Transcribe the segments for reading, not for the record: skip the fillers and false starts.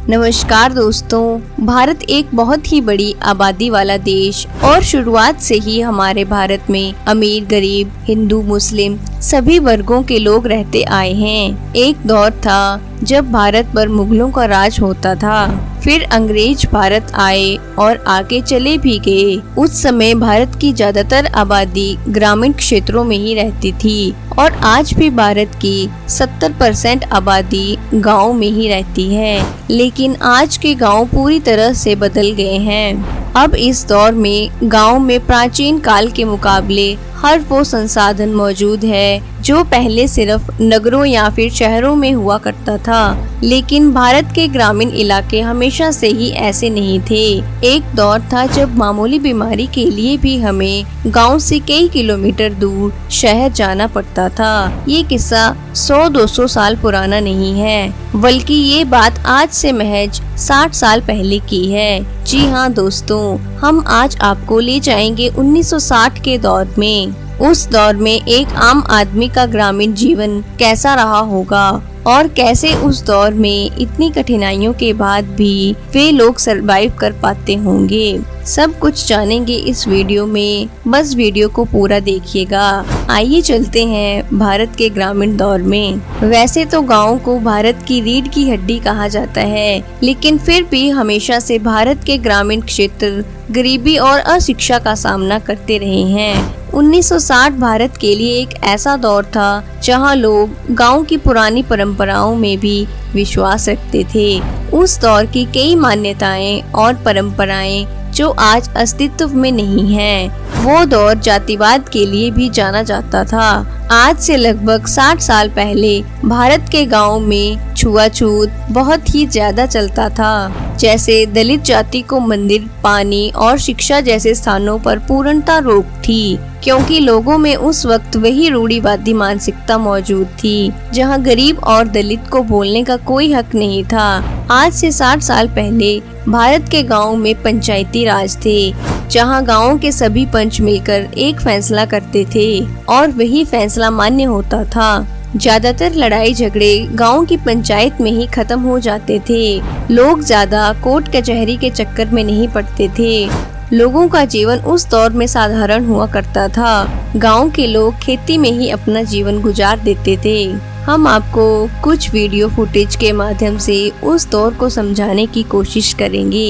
नमस्कार दोस्तों, भारत एक बहुत ही बड़ी आबादी वाला देश और शुरुआत से ही हमारे भारत में अमीर गरीब हिंदू मुस्लिम सभी वर्गों के लोग रहते आए हैं। एक दौर था जब भारत पर मुगलों का राज होता था, फिर अंग्रेज भारत आए और आगे चले भी गए। उस समय भारत की ज्यादातर आबादी ग्रामीण क्षेत्रों में ही रहती थी और आज भी भारत की 70% आबादी गाँव में ही रहती है। लेकिन आज के गाँव पूरी तरह से बदल गए हैं। अब इस दौर में गाँव में प्राचीन काल के मुकाबले हर वो संसाधन मौजूद है जो पहले सिर्फ नगरों या फिर शहरों में हुआ करता था। लेकिन भारत के ग्रामीण इलाके हमेशा से ही ऐसे नहीं थे। एक दौर था जब मामूली बीमारी के लिए भी हमें गांव से कई किलोमीटर दूर शहर जाना पड़ता था। ये किस्सा 100-200 साल पुराना नहीं है, बल्कि ये बात आज से महज 60 साल पहले की है। जी हाँ दोस्तों, हम आज आपको ले जाएंगे 1960 के दौर में। उस दौर में एक आम आदमी का ग्रामीण जीवन कैसा रहा होगा और कैसे उस दौर में इतनी कठिनाइयों के बाद भी वे लोग सरवाइव कर पाते होंगे। सब कुछ जानेंगे इस वीडियो में, बस वीडियो को पूरा देखिएगा। आइए चलते हैं भारत के ग्रामीण दौर में। वैसे तो गाँव को भारत की रीढ़ की हड्डी कहा जाता है, लेकिन फिर भी हमेशा से भारत के ग्रामीण क्षेत्र गरीबी और अशिक्षा का सामना करते रहे हैं। 1960 भारत के लिए एक ऐसा दौर था जहां लोग गांव की पुरानी परंपराओं में भी विश्वास रखते थे। उस दौर की कई मान्यताएं और परंपराएं जो आज अस्तित्व में नहीं है। वो दौर जातिवाद के लिए भी जाना जाता था। आज से लगभग 60 साल पहले भारत के गांव में छुआछूत बहुत ही ज्यादा चलता था। जैसे दलित जाति को मंदिर, पानी और शिक्षा जैसे स्थानों पर पूर्णता रोक थी, क्योंकि लोगों में उस वक्त वही रूढ़िवादी मानसिकता मौजूद थी जहां गरीब और दलित को बोलने का कोई हक नहीं था। आज से 60 साल पहले भारत के गाँव में पंचायती राज थे, जहां गाँव के सभी पंच मिलकर एक फैसला करते थे और वही फैसला मान्य होता था। ज्यादातर लड़ाई झगड़े गांव की पंचायत में ही खत्म हो जाते थे। लोग ज्यादा कोर्ट कचहरी के चक्कर में नहीं पड़ते थे। लोगों का जीवन उस दौर में साधारण हुआ करता था। गांव के लोग खेती में ही अपना जीवन गुजार देते थे। हम आपको कुछ वीडियो फुटेज के माध्यम से उस दौर को समझाने की कोशिश करेंगे।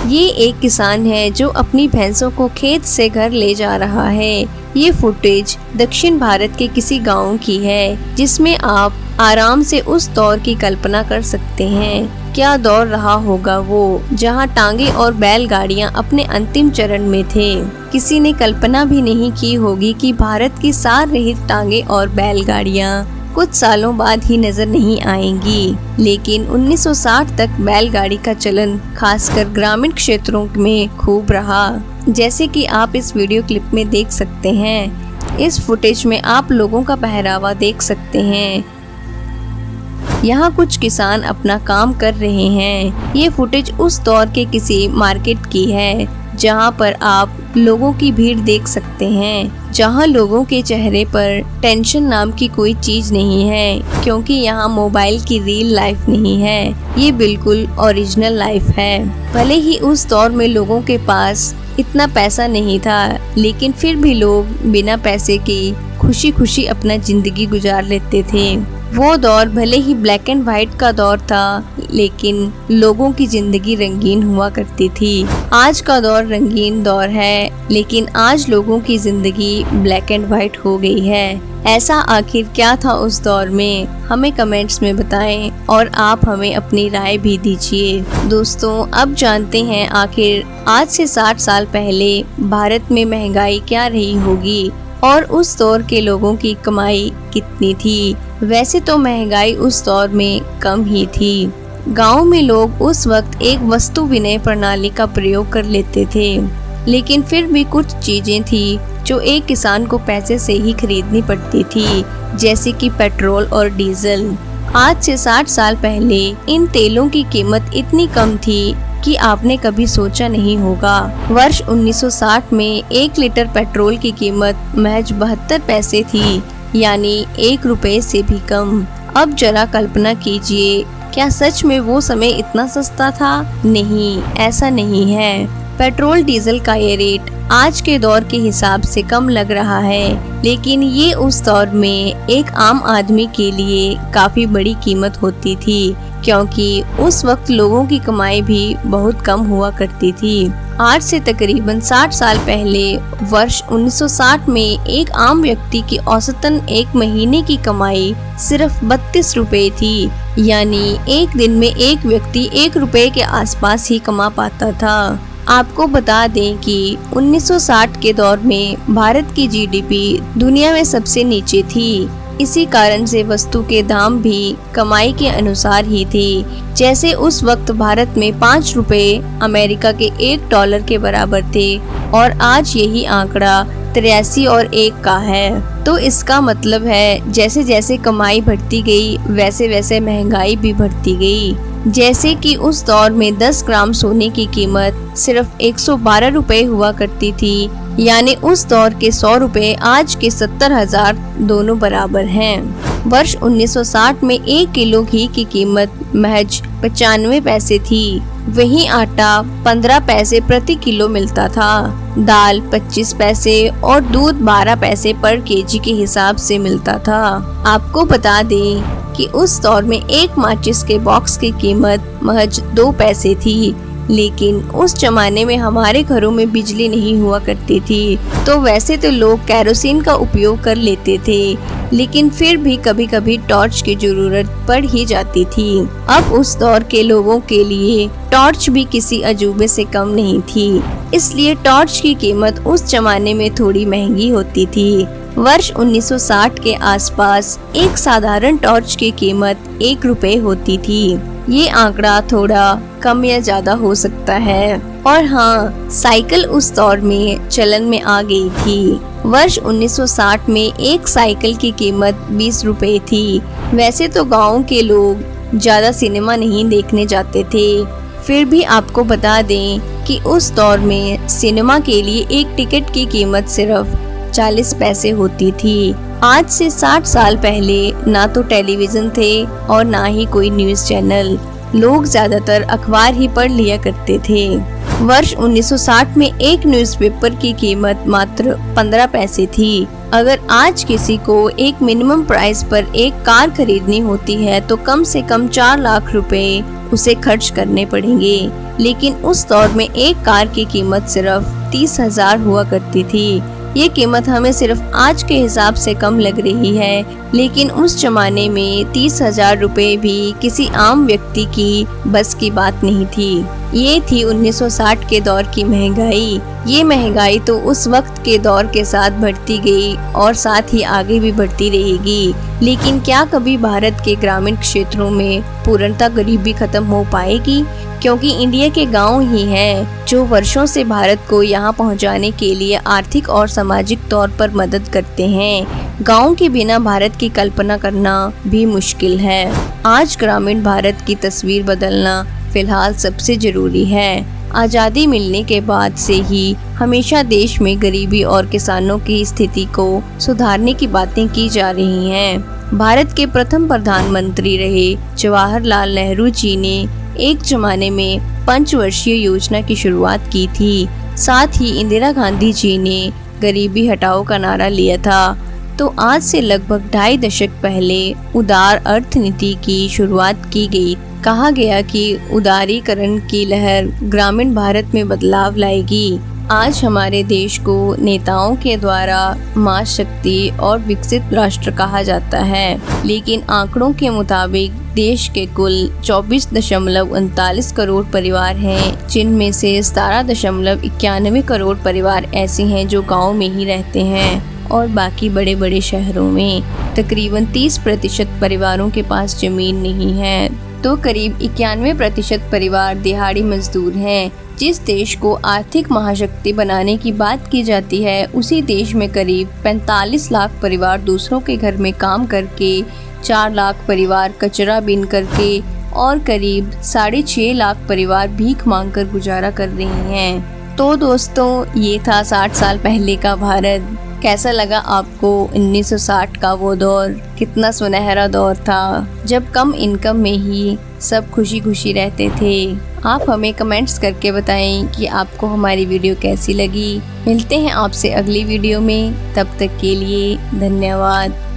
ये एक किसान है जो अपनी भैंसों को खेत से घर ले जा रहा है। ये फुटेज दक्षिण भारत के किसी गांव की है, जिसमें आप आराम से उस दौर की कल्पना कर सकते हैं। क्या दौर रहा होगा वो, जहां टांगे और बैलगाड़ियां अपने अंतिम चरण में थे। किसी ने कल्पना भी नहीं की होगी कि भारत की सार रहित टांगे और बैलगाड़ियां कुछ सालों बाद ही नजर नहीं आएंगी। लेकिन 1960 तक बैलगाड़ी का चलन खासकर ग्रामीण क्षेत्रों में खूब रहा, जैसे कि आप इस वीडियो क्लिप में देख सकते हैं। इस फुटेज में आप लोगों का पहरावा देख सकते हैं। यहाँ कुछ किसान अपना काम कर रहे हैं। ये फुटेज उस दौर के किसी मार्केट की है, जहाँ पर आप लोगों की भीड़ देख सकते हैं, जहाँ लोगों के चेहरे पर टेंशन नाम की कोई चीज नहीं है, क्योंकि यहाँ मोबाइल की रियल लाइफ नहीं है। ये बिल्कुल ओरिजिनल लाइफ है। भले ही उस दौर में लोगों के पास इतना पैसा नहीं था, लेकिन फिर भी लोग बिना पैसे के खुशी खुशी अपना जिंदगी गुजार लेते थे। वो दौर भले ही ब्लैक एंड व्हाइट का दौर था, लेकिन लोगों की जिंदगी रंगीन हुआ करती थी। आज का दौर रंगीन दौर है, लेकिन आज लोगों की जिंदगी ब्लैक एंड व्हाइट हो गई है। ऐसा आखिर क्या था उस दौर में, हमें कमेंट्स में बताएं और आप हमें अपनी राय भी दीजिए। दोस्तों, अब जानते हैं आखिर आज से 60 साल पहले भारत में महंगाई क्या रही होगी और उस दौर के लोगों की कमाई कितनी थी। वैसे तो महंगाई उस दौर में कम ही थी। गांव में लोग उस वक्त एक वस्तु विनिमय प्रणाली का प्रयोग कर लेते थे, लेकिन फिर भी कुछ चीजें थी जो एक किसान को पैसे से ही खरीदनी पड़ती थी, जैसे कि पेट्रोल और डीजल। आज से 60 साल पहले इन तेलों की कीमत इतनी कम थी कि आपने कभी सोचा नहीं होगा। वर्ष 1960 में 1 लीटर पेट्रोल की कीमत महज 72 पैसे थी, यानी 1 रुपए से भी कम। अब जरा कल्पना कीजिए क्या सच में वो समय इतना सस्ता था? नहीं, ऐसा नहीं है। पेट्रोल डीजल का ये रेट आज के दौर के हिसाब से कम लग रहा है, लेकिन ये उस दौर में एक आम आदमी के लिए काफी बड़ी कीमत होती थी, क्योंकि उस वक्त लोगों की कमाई भी बहुत कम हुआ करती थी। आज से तकरीबन 60 साल पहले वर्ष 1960 में एक आम व्यक्ति की औसतन एक महीने की कमाई सिर्फ 32 रुपए थी, यानी एक दिन में एक व्यक्ति 1 रुपए के आसपास ही कमा पाता था। आपको बता दें कि 1960 के दौर में भारत की जीडीपी दुनिया में सबसे नीचे थी। इसी कारण से वस्तु के दाम भी कमाई के अनुसार ही थे। जैसे उस वक्त भारत में 5 रुपए अमेरिका के $1 के बराबर थे और आज यही आंकड़ा 83 और 1 का है। तो इसका मतलब है जैसे जैसे कमाई बढ़ती गई वैसे वैसे महंगाई भी बढ़ती गई। जैसे कि उस दौर में 10 ग्राम सोने की कीमत सिर्फ 112 रुपए हुआ करती थी, यानी उस दौर के 100 रुपए आज के 70,000 दोनों बराबर हैं। वर्ष 1960 में 1 किलो घी की कीमत महज 95 पैसे थी। वहीं आटा 15 पैसे प्रति किलो मिलता था, दाल 25 पैसे और दूध 12 पैसे पर केजी के हिसाब से मिलता था। आपको बता दें कि उस दौर में एक माचिस के बॉक्स की कीमत महज 2 पैसे थी, लेकिन उस जमाने में हमारे घरों में बिजली नहीं हुआ करती थी, तो वैसे तो लोग कैरोसिन का उपयोग कर लेते थे, लेकिन फिर भी कभी कभी टॉर्च की जरूरत पड़ ही जाती थी। अब उस दौर के लोगों के लिए टॉर्च भी किसी अजूबे से कम नहीं थी, इसलिए टॉर्च की कीमत उस जमाने में थोड़ी महंगी होती थी। वर्ष 1960 के आसपास एक साधारण टॉर्च की कीमत 1 रुपए होती थी। ये आंकड़ा थोड़ा कम या ज्यादा हो सकता है। और हाँ, साइकिल उस दौर में चलन में आ गई थी। वर्ष 1960 में एक साइकिल की कीमत 20 रुपए थी। वैसे तो गाँव के लोग ज्यादा सिनेमा नहीं देखने जाते थे, फिर भी आपको बता दें कि उस दौर में सिनेमा के लिए एक टिकट की कीमत सिर्फ 40 पैसे होती थी। आज से 60 साल पहले ना तो टेलीविजन थे और ना ही कोई न्यूज़ चैनल। लोग ज्यादातर अखबार ही पढ़ लिया करते थे। वर्ष 1960 में एक न्यूज़पेपर की कीमत मात्र 15 पैसे थी। अगर आज किसी को एक मिनिमम प्राइस पर एक कार खरीदनी होती है तो कम से कम 4 लाख रुपए उसे खर्च करने पड़ेंगे, लेकिन उस दौर में एक कार की कीमत सिर्फ 30,000 हुआ करती थी। ये कीमत हमें सिर्फ आज के हिसाब से कम लग रही है, लेकिन उस जमाने में 30,000 रुपए भी किसी आम व्यक्ति की बस की बात नहीं थी। ये थी 1960 के दौर की महंगाई। ये महंगाई तो उस वक्त के दौर के साथ बढ़ती गई और साथ ही आगे भी बढ़ती रहेगी। लेकिन क्या कभी भारत के ग्रामीण क्षेत्रों में पूर्णतः गरीबी खत्म हो पाएगी? क्योंकि इंडिया के गांव ही हैं जो वर्षों से भारत को यहाँ पहुँचाने के लिए आर्थिक और सामाजिक तौर पर मदद करते हैं। गांव के बिना भारत की कल्पना करना भी मुश्किल है। आज ग्रामीण भारत की तस्वीर बदलना फिलहाल सबसे जरूरी है। आज़ादी मिलने के बाद से ही हमेशा देश में गरीबी और किसानों की स्थिति को सुधारने की बातें की जा रही हैं। भारत के प्रथम प्रधानमंत्री रहे जवाहरलाल नेहरू जी ने एक जमाने में पंचवर्षीय योजना की शुरुआत की थी। साथ ही इंदिरा गांधी जी ने गरीबी हटाओ का नारा लिया था। तो आज से लगभग 2.5 दशक पहले उदार अर्थनीति की शुरुआत की गई। कहा गया कि उदारीकरण की लहर ग्रामीण भारत में बदलाव लाएगी। आज हमारे देश को नेताओं के द्वारा महाशक्ति और विकसित राष्ट्र कहा जाता है, लेकिन आंकड़ों के मुताबिक देश के कुल 24.39 करोड़ परिवार हैं, जिनमें से 17.91 करोड़ परिवार ऐसे हैं जो गांव में ही रहते हैं और बाकी बड़े बड़े शहरों में। तकरीबन 30% परिवारों के पास जमीन नहीं है, तो करीब 91% परिवार दिहाड़ी मजदूर हैं। जिस देश को आर्थिक महाशक्ति बनाने की बात की जाती है, उसी देश में करीब 45 लाख परिवार दूसरों के घर में काम करके, 4 लाख परिवार कचरा बीन करके और करीब 6.5 लाख परिवार भीख मांगकर गुजारा कर रहे हैं। तो दोस्तों, ये था 60 साल पहले का भारत। कैसा लगा आपको 1960 का वो दौर? कितना सुनहरा दौर था जब कम इनकम में ही सब खुशी खुशी रहते थे। आप हमें कमेंट्स करके बताएं कि आपको हमारी वीडियो कैसी लगी। मिलते हैं आपसे अगली वीडियो में, तब तक के लिए धन्यवाद।